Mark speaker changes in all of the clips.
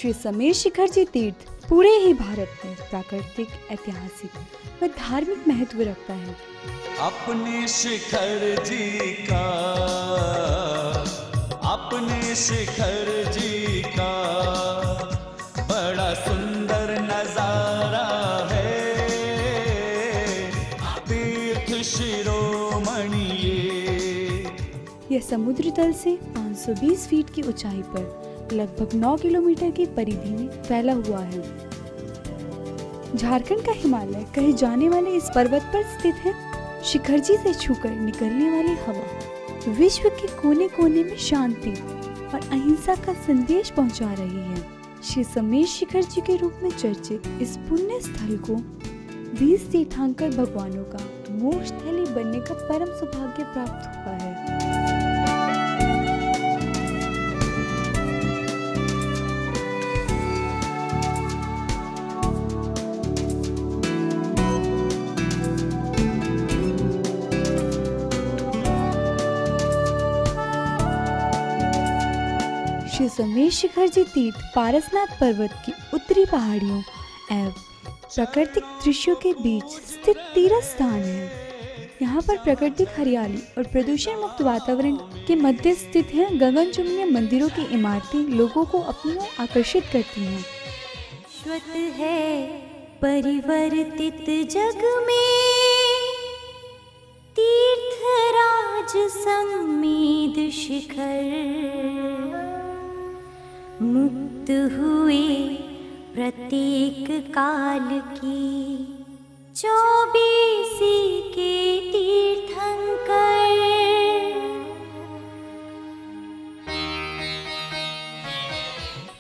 Speaker 1: श्री समेश शिखर जी तीर्थ पूरे ही भारत में प्राकृतिक, ऐतिहासिक व धार्मिक महत्व रखता है।
Speaker 2: अपने शिखर जी का, अपने शिखर जी का बड़ा सुंदर नजारा है, तीर्थ शिरोमणि
Speaker 1: यह समुद्र तल से 520 फीट की ऊंचाई पर लगभग 9 किलोमीटर की परिधि में फैला हुआ है। झारखंड का हिमालय कहे जाने वाले इस पर्वत पर स्थित है। शिखर जी से छूकर निकलने वाली हवा विश्व के कोने कोने में शांति और अहिंसा का संदेश पहुंचा रही है। श्री समेश शिखर जी के रूप में चर्चित इस पुण्य स्थल को 20 तीर्थंकर भगवानों का मोक्ष स्थली बनने का परम सौभाग्य प्राप्त हुआ है। श्री समेश शिखर जी तीर्थ पारसनाथ पर्वत की उत्तरी पहाड़ियों एवं प्राकृतिक दृश्यों के बीच स्थित तीर्थ स्थान है। यहाँ पर प्राकृतिक हरियाली और प्रदूषण मुक्त वातावरण के मध्य स्थित है गगनचुंबी मंदिरों की इमारतें लोगों को अपनी ओर आकर्षित करती हैं।
Speaker 3: शाश्वत है परिवर्तित जग में तीर्थराज सम्मेद शिखर, मुक्त हुए प्रत्येक काल की 24 के तीर्थंकर।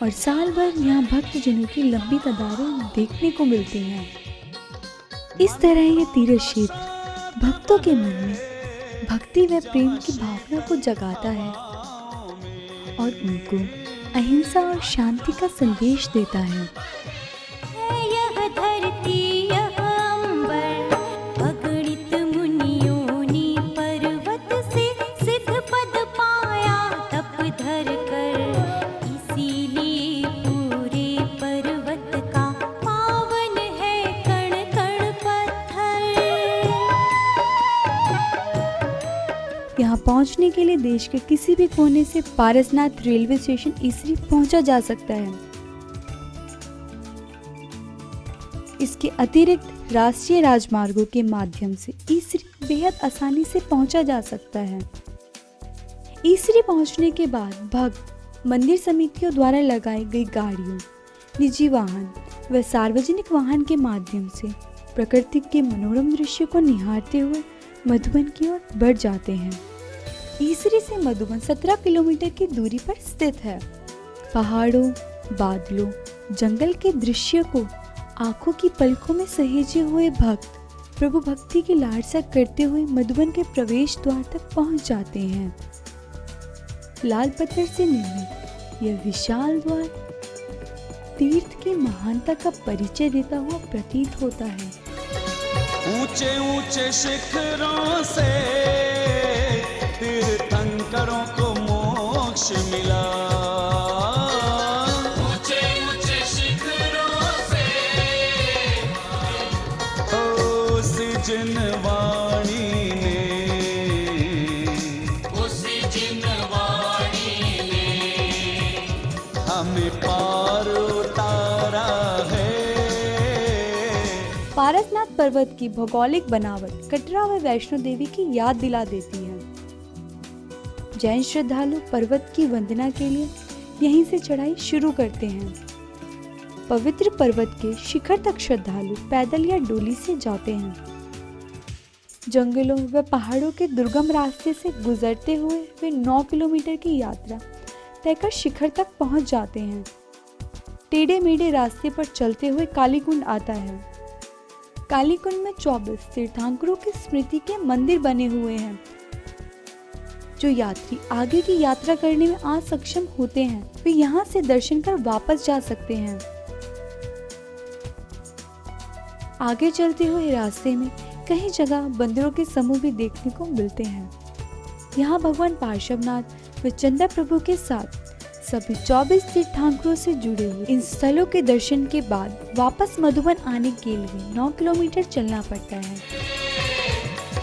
Speaker 1: और साल भर यहाँ भक्तजनों की लंबी कतारें देखने को मिलती हैं। इस तरह ये तीर्थ क्षेत्र भक्तों के मन में भक्ति व प्रेम की भावना को जगाता है और उनको अहिंसा और शांति का संदेश देता है।
Speaker 3: यह धरती यह अंबर, अगणित मुनियों ने पर्वत से सिद्ध पद पाया तप धर कर, इसीलिए पूरे पर्वत का पावन है कण कण पत्थर।
Speaker 1: यहाँ पहुँचने के लिए देश के किसी भी कोने से पारसनाथ रेलवे स्टेशन ईसरी पहुँचा जा सकता है। इसके अतिरिक्त राष्ट्रीय राजमार्गों के माध्यम से ईसरी बेहद आसानी से पहुँचा जा सकता है। ईसरी पहुँचने के बाद भक्त मंदिर समितियों द्वारा लगाई गई गाड़ियों, निजी वाहन व सार्वजनिक वाहन के माध्यम से प्रकृति के मनोरम दृश्य को निहारते हुए मधुबन की ओर बढ़ जाते हैं। ईसरी से मधुबन 17 किलोमीटर की दूरी पर स्थित है। पहाड़ों, बादलों, जंगल के दृश्य को आंखों की पलकों में सहेजे हुए भक्त प्रभु भक्ति की लालसा करते हुए मधुबन के प्रवेश द्वार तक पहुंच जाते हैं। लाल पत्थर से निर्मित यह विशाल द्वार तीर्थ की महानता का परिचय देता हुआ प्रतीत होता है।
Speaker 2: ऊंचे ऊंचे शिखरों से तीर्थंकरों को मोक्ष मिला, ऊंचे ऊंचे शिखरों से उसी जिनवाणी ने हमें पार उतारा है।
Speaker 1: पारसनाथ पर्वत की भौगोलिक बनावट कटरा व वैष्णो देवी की याद दिला देती है। जैन श्रद्धालु पर्वत की वंदना के लिए यहीं से चढ़ाई शुरू करते हैं। पवित्र पर्वत के शिखर तक श्रद्धालु पैदल या डोली से जाते हैं। जंगलों व पहाड़ों के दुर्गम रास्ते से गुजरते हुए वे 9 किलोमीटर की यात्रा तय कर शिखर तक पहुंच जाते हैं। टेढ़े मेढ़े रास्ते पर चलते हुए कालीकुंड आता है। कालीकुंड में 24 तीर्थंकरों की स्मृति के मंदिर बने हुए हैं। जो यात्री आगे की यात्रा करने में असक्षम होते हैं वे यहाँ से दर्शन कर वापस जा सकते हैं। आगे चलते हुए रास्ते में कई जगह बंदरों के समूह भी देखने को मिलते हैं। यहाँ भगवान पार्श्वनाथ व चंदा प्रभु के साथ सभी 24 तीर्थंकरों से जुड़े हुए इन स्थलों के दर्शन के बाद वापस मधुबन आने के लिए 9 किलोमीटर चलना पड़ता है।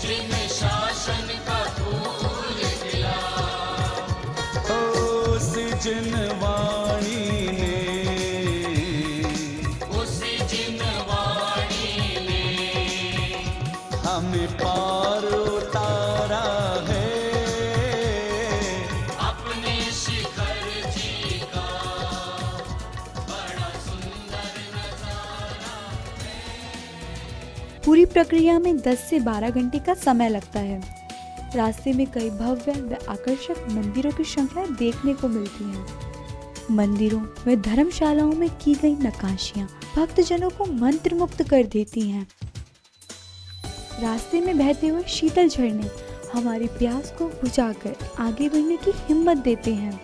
Speaker 2: जिन्हें शासन का फूल खिला, उसी जिनवाणी ने, उसी जिनवाणी ने हमें पार उतारा है अपने शिखर जी का बड़ा सुंदर नजारा।
Speaker 1: पूरी प्रक्रिया में 10 से 12 घंटे का समय लगता है। रास्ते में कई भव्य व आकर्षक मंदिरों की श्रृंखला देखने को मिलती है। मंदिरों व धर्मशालाओं में की गई नक्काशियां भक्तजनों को मंत्रमुग्ध कर देती हैं। रास्ते में बहते हुए शीतल झरने हमारी प्यास को बुझाकर आगे बढ़ने की हिम्मत देते हैं।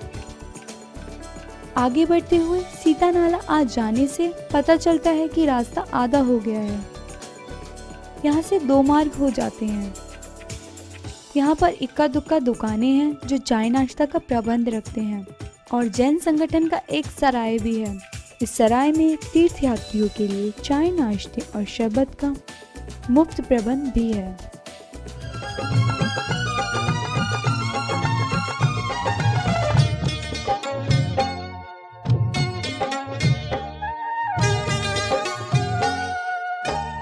Speaker 1: आगे बढ़ते हुए सीता नाला आ जाने से पता चलता है कि रास्ता आधा हो गया है। यहाँ से 2 मार्ग हो जाते हैं। यहाँ पर इक्का दुक्का दुकानें हैं जो चाय नाश्ता का प्रबंध रखते हैं और जैन संगठन का एक सराय भी है। इस सराय में तीर्थ यात्रियों के लिए चाय नाश्ते और शरबत का मुफ्त प्रबंध भी है।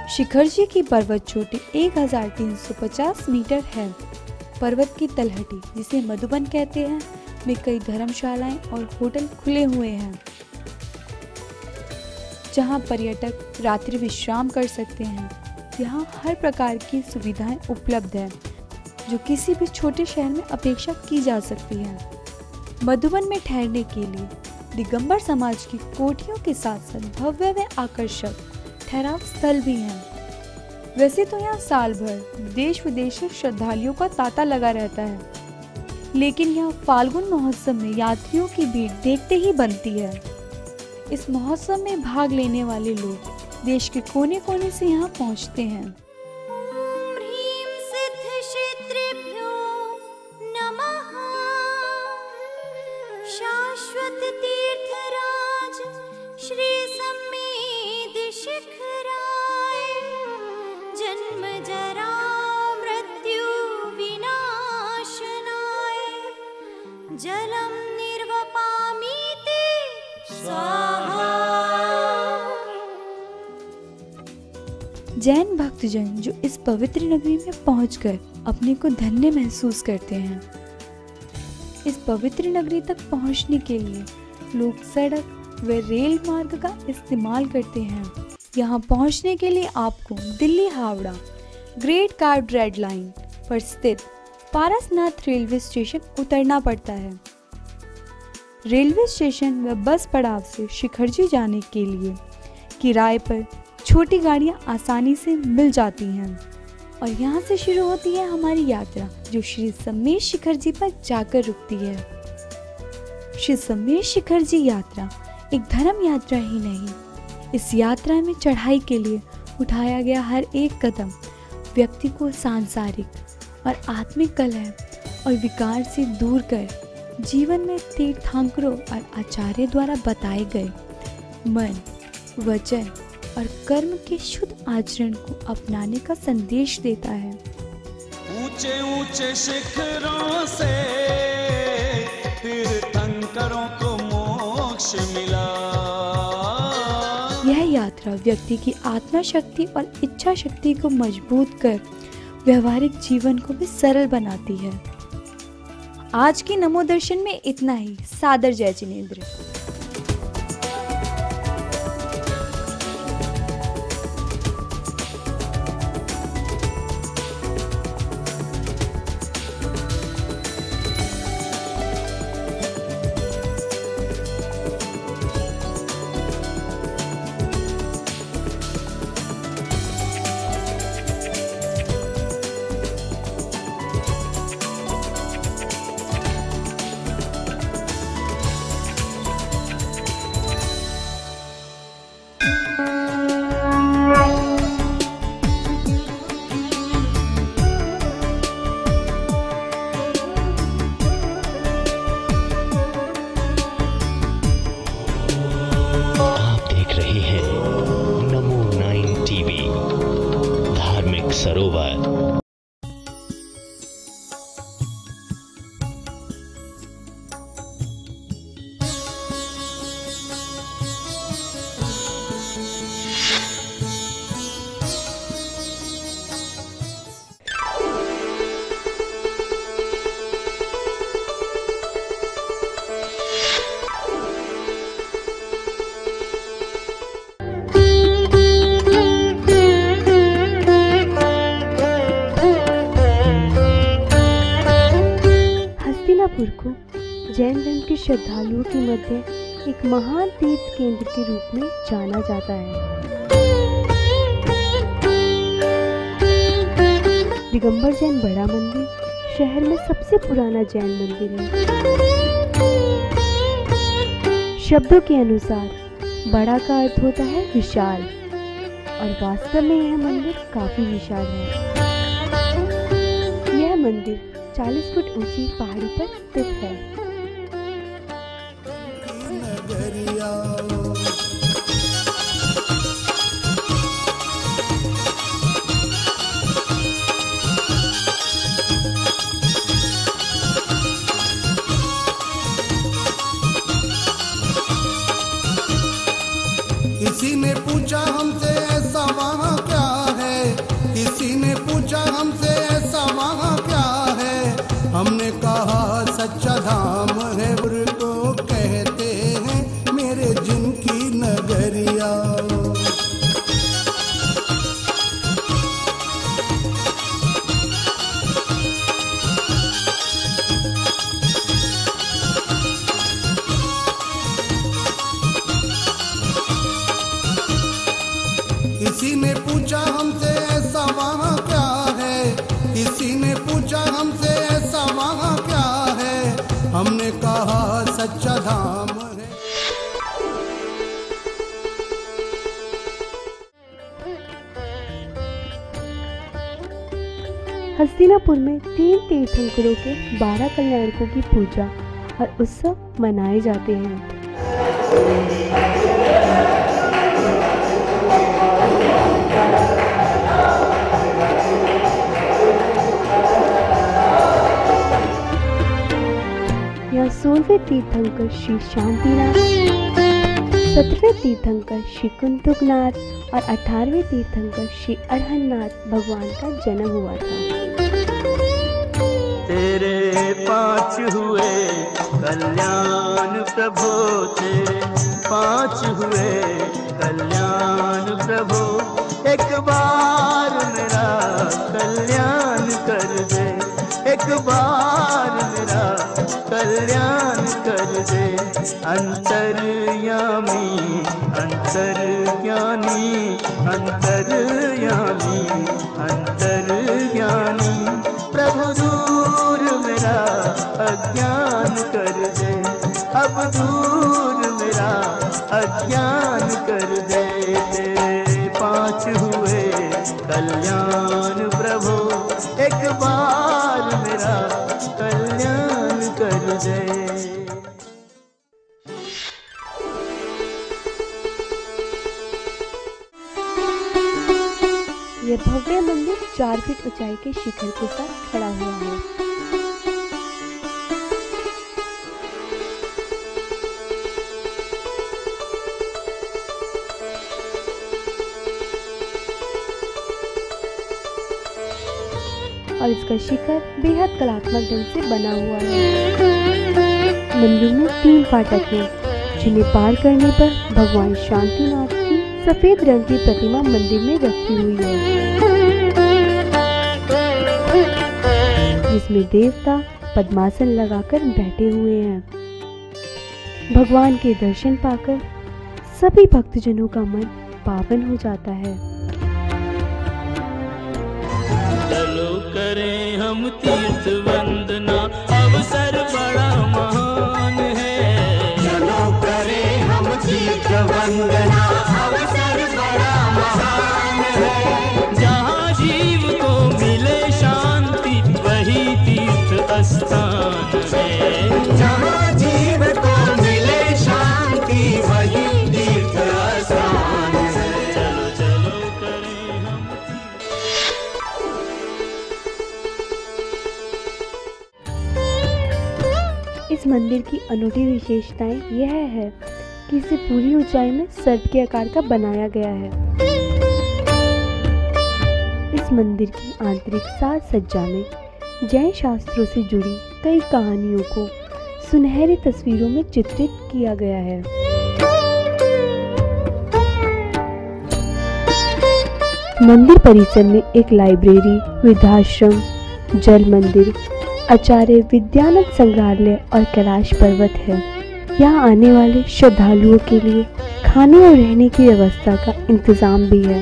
Speaker 1: शिखर जी की पर्वत चोटी 1350 मीटर है। पर्वत की तलहटी, जिसे मधुबन कहते हैं, में कई धर्मशालाएं और होटल खुले हुए हैं जहां पर्यटक रात्रि विश्राम कर सकते हैं। यहां हर प्रकार की सुविधाएं उपलब्ध है जो किसी भी छोटे शहर में अपेक्षा की जा सकती है। मधुबन में ठहरने के लिए दिगंबर समाज की कोठियों के साथ साथ भव्य व आकर्षक ठहराव स्थल भी हैं। वैसे तो यहाँ साल भर देश विदेश से श्रद्धालुओं का तांता लगा रहता है, लेकिन यहाँ फाल्गुन महोत्सव में यात्रियों की भीड़ देखते ही बनती है। इस महोत्सव में भाग लेने वाले लोग देश के कोने कोने से यहाँ पहुँचते हैं।
Speaker 3: ह्रीं सिद्धक्षेत्रेभ्यो नमः। शाश्वत तीर्थराज श्री सम्मेद शिखराय। जन्म जरा मृत्यु विनाशनाय। जलम निर्वपामीति स्वाहा।
Speaker 1: जैन भक्तजन जो इस पवित्र नगरी में पहुंचकर अपने को धन्य महसूस करते हैं। इस पवित्र नगरी तक पहुंचने के लिए लोग सड़क व रेल मार्ग का इस्तेमाल करते हैं। यहाँ पहुंचने के लिए आपको Delhi Howrah great card red line पर स्थित पारसनाथ रेलवे स्टेशन उतरना पड़ता है। रेलवे स्टेशन व बस पड़ाव से शिखर जी जाने के लिए किराए पर छोटी गाड़ियाँ आसानी से मिल जाती हैं और यहाँ से शुरू होती है हमारी यात्रा, जो श्री सम्मेद शिखर जी पर जाकर रुकती है। श्री सम्मेद शिखर जी यात्रा एक धर्म यात्रा ही नहीं, इस यात्रा में चढ़ाई के लिए उठाया गया हर एक कदम व्यक्ति को सांसारिक और आत्मिक कलह और विकार से दूर कर जीवन में तीर्थंकरों और आचार्य द्वारा बताए गए मन, वचन और कर्म के शुद्ध आचरण को अपनाने का संदेश देता है।
Speaker 2: ऊंचे ऊंचे शिखरों से तीर्थंकरों को मोक्ष मिला।
Speaker 1: यह यात्रा व्यक्ति की आत्मा शक्ति और इच्छा शक्ति को मजबूत कर व्यवहारिक जीवन को भी सरल बनाती है। आज की नमो दर्शन में इतना ही। सादर जय जिनेंद्र।
Speaker 4: सरोवर।
Speaker 1: हस्तिनापुर को जैन धर्म के श्रद्धालुओं के मध्य एक महान तीर्थ केंद्र के रूप में जाना जाता है। दिगंबर जैन बड़ा मंदिर शहर में सबसे पुराना जैन मंदिर है। शब्दों के अनुसार बड़ा का अर्थ होता है विशाल, और वास्तव में यह मंदिर काफी विशाल है। यह मंदिर 40 फुट ऊंची पहाड़ी पर स्थित है।
Speaker 5: किसी ने पूछा हमसे ऐसा वहाँ क्या है, किसी ने पूछा हमसे ऐसा वहाँ क्या है। हमने कहा सच्चा धाम है, को कहते हैं मेरे जिनकी नगरिया। किसी ने पूछा हमसे ऐसा वहाँ क्या है, किसी ने पूछा हमसे ऐसा वहाँ क्या है। हमने कहा सच्चा धाम है।
Speaker 1: हस्तिनापुर में 3 तीर्थंकरों के 12 कल्याणकों की पूजा और उत्सव मनाए जाते हैं। यहाँ 16वें तीर्थंकर श्री शांतिनाथ, 17वें तीर्थंकर श्री कुंतुकनाथ और 18वें तीर्थंकर श्री अरहन्नाथ भगवान का जन्म हुआ था।
Speaker 2: तेरे 5 हुए कल्याण प्रभु, तेरे 5 हुए कल्याण प्रभु। एक बार मेरा कल्याण कर दे, एक बार मेरा कल्याण कर दे। अंतर्यामी अंतर्ज्ञानी, अंतर्यामी अंतर्ज्ञानी प्रभु दूर मेरा अज्ञान कर दे, अब दूर मेरा अज्ञान कर दे। तेरे 5 हुए कल्याण प्रभु, एक बार मेरा कल्याण कर दे।
Speaker 1: यह भव्य मंदिर 4 फीट ऊंचाई के शिखर के साथ खड़ा हुआ है। और इसका शिखर बेहद कलात्मक ढंग से बना हुआ है। मंदिर में 3 फाटक हैं, जिन्हें पार करने पर भगवान शांतिनाथ की सफेद रंग की प्रतिमा मंदिर में रखी हुई है, जिसमें देवता पद्मासन लगाकर बैठे हुए हैं। भगवान के दर्शन पाकर सभी भक्तजनों का मन पावन हो जाता है।
Speaker 2: चलो करें हम तीर्थ वंदना, अवसर बड़ा महान है। चलो करें हम तीर्थ वंदना, अवसर बड़ा महान है। जहाँ जीव को मिले शांति वही तीर्थ स्थान है। जहाँ जीव को मिले शांति वही तीर्थ स्थान है। चलो चलो करें हम
Speaker 1: इस मंदिर की अनूठी विशेषताएं यह है कि इसे पूरी ऊंचाई में सर्प के आकार का बनाया गया है। इस मंदिर की आंतरिक साज सज्जा में जैन शास्त्रों से जुड़ी कई कहानियों को सुनहरी तस्वीरों में चित्रित किया गया है। मंदिर परिसर में एक लाइब्रेरी, वृद्धाश्रम, जल मंदिर, आचार्य विद्यानंद संग्रहालय और कैलाश पर्वत है। यहाँ आने वाले श्रद्धालुओं के लिए खाने और रहने की व्यवस्था का इंतजाम भी है।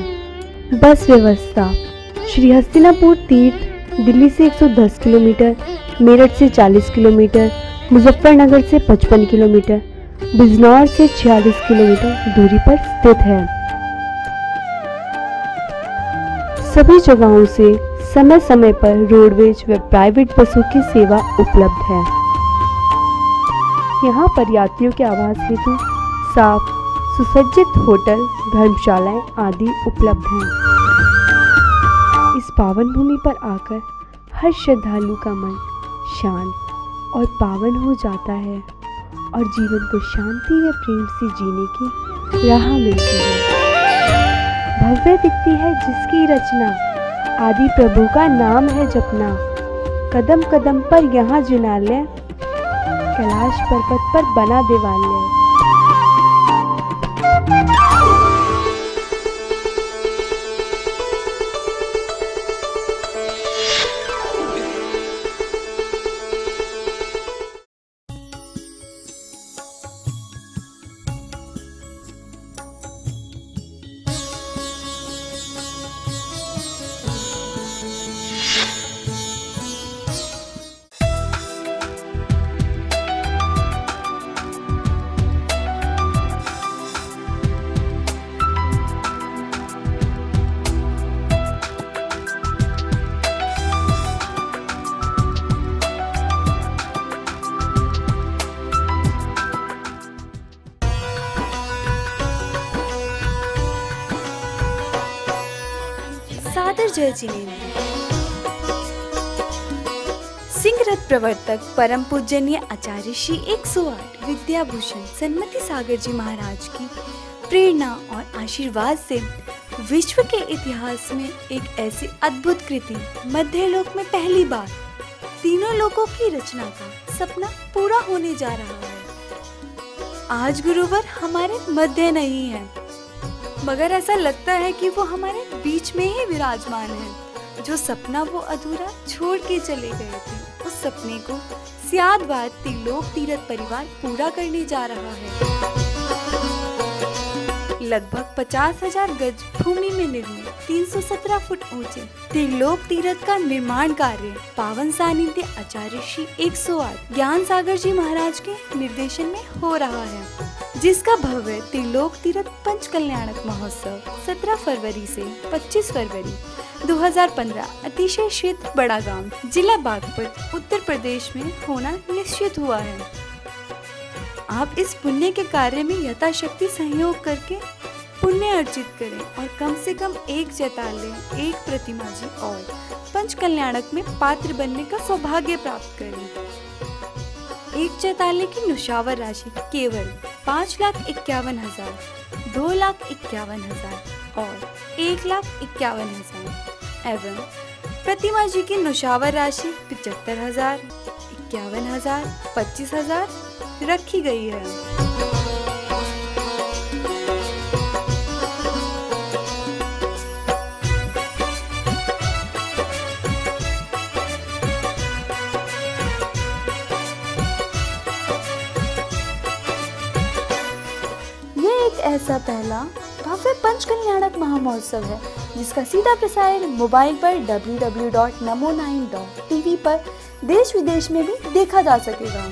Speaker 1: बस व्यवस्था: श्री हस्तिनापुर तीर्थ दिल्ली से 110 किलोमीटर, मेरठ से 40 किलोमीटर, मुजफ्फरनगर से 55 किलोमीटर, बिजनौर से 46 किलोमीटर दूरी पर स्थित है। सभी जगहों से समय समय पर रोडवेज व प्राइवेट बसों की सेवा उपलब्ध है। यहाँ पर यात्रियों के आवास हेतु साफ सुसज्जित होटल, धर्मशालाएं आदि उपलब्ध हैं। इस पावन भूमि पर आकर हर श्रद्धालु का मन शांत और पावन हो जाता है और जीवन को शांति व प्रेम से जीने की राह मिलती है। भव्य दिखती है जिसकी रचना, आदि प्रभु का नाम है जपना। कदम कदम पर यहाँ जिनालय, कैलाश पर्वत पर बना देवालय।
Speaker 4: सादर जय जिनेंद्र। सिंह रथ प्रवर्तक परम पूजनीय आचार्य श्री 108 विद्याभूषण सन्मति सागर जी महाराज की प्रेरणा और आशीर्वाद से विश्व के इतिहास में एक ऐसी अद्भुत कृति मध्यलोक में पहली बार तीनों लोकों की रचना का सपना पूरा होने जा रहा है। आज गुरुवर हमारे मध्य नहीं है, मगर ऐसा लगता है कि वो हमारे बीच में ही विराजमान है। जो सपना वो अधूरा छोड़ के चले गए थे, उस सपने को सियादवाद त्रिलोक तीर्थ परिवार पूरा करने जा रहा है। लगभग 50,000 गज भूमि में निर्मित 317 फुट ऊंचे त्रिलोक तीर्थ का निर्माण कार्य पावन सानिध्य आचार्य श्री 108 ज्ञान सागर जी महाराज के निर्देशन में हो रहा है, जिसका भव्य त्रिलोक तीर्थ पंच कल्याणक महोत्सव 17 फरवरी से 25 फरवरी 2015 अतिशय क्षेत्र बड़ा गांव, जिला बागपत, उत्तर प्रदेश में होना निश्चित हुआ है। आप इस पुण्य के कार्य में यथाशक्ति सहयोग करके पुण्य अर्जित करें और कम से कम एक चैताल्य, एक प्रतिमा जी और पंच कल्याणक में पात्र बनने का सौभाग्य प्राप्त करें। एक चैताल्य की नुशावर राशि केवल 5,51,000, 2,51,000 और 1,51,000 एवं प्रतिमा जी की नुशावर राशि 75,000, 51,000, 25,000 रखी गई है।
Speaker 1: ऐसा पहला भव्य पंच कल्याणक महामहोत्सव है, जिसका सीधा प्रसारण मोबाइल पर www.namo9.tv पर देश विदेश में भी देखा जा सकेगा।